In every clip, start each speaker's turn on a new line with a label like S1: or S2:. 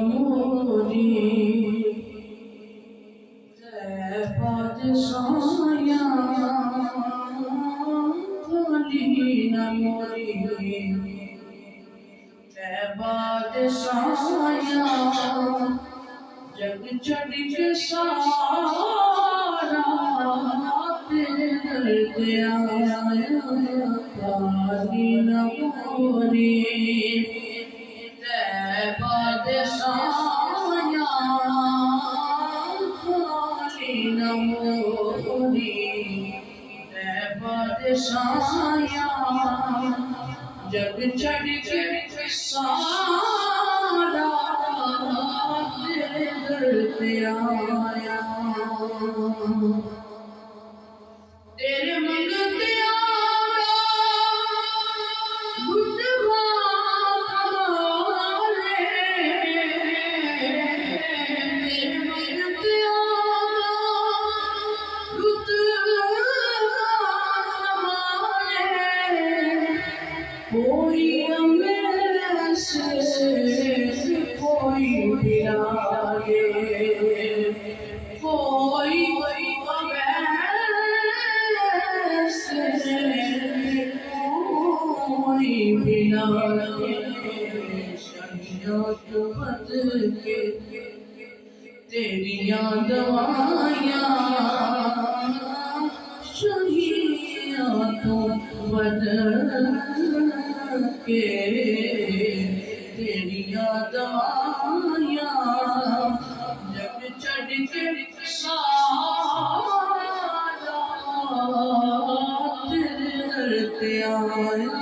S1: मोरी ते बादशाया भोली न मोरी ते बादशाया जग चढ़ के सारा तेरे दर पे आया पानी न मोरी ते बादशाया पानी न मोरी ते बादशाया जग चढ़ के सारा तेरे दर पे आया तेरे मंगते आया बुद्धवा कमाले तेरे मंगते आया बुद्धवा कमाले कोई मेरे से कोई बिलागे कोई कोई बिलागे शरीयत बदल के तेरियां दवाइयां शरीयत बदल के तेरियां दवाइयां जग चढ़ के सारा तेरे दर पे आया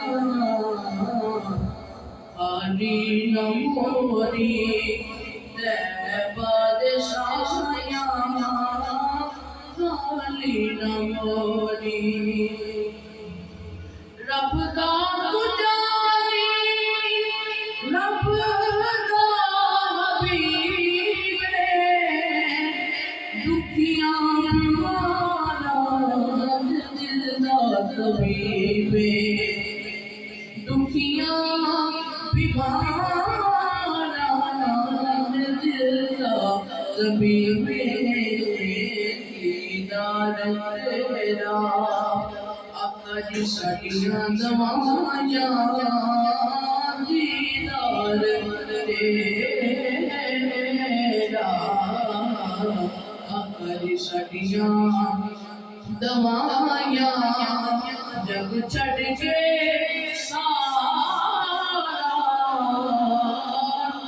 S1: खाली न मोरी ते बादशाया खाली न मोरी रब दा तुजारी रब दा हबीबे दुखियां वाला दिल दा तबीबे दुखियां बीमारा दिल दा तबीबे दीदार तेरा अज साडियां दवाइयां दीदार तेरा अज साडियां दवाइयां जग छड़ के सारा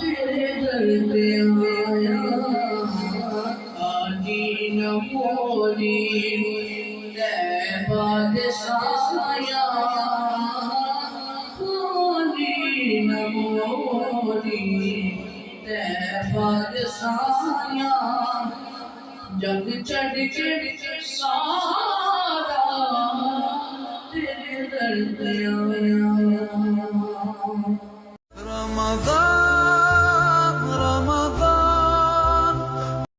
S1: तेरे दर पे आया खाली न मोरी ते बादशाया खाली न मोरी ते बादशाया जग चढ़ के सारा तेरे दर पे आया।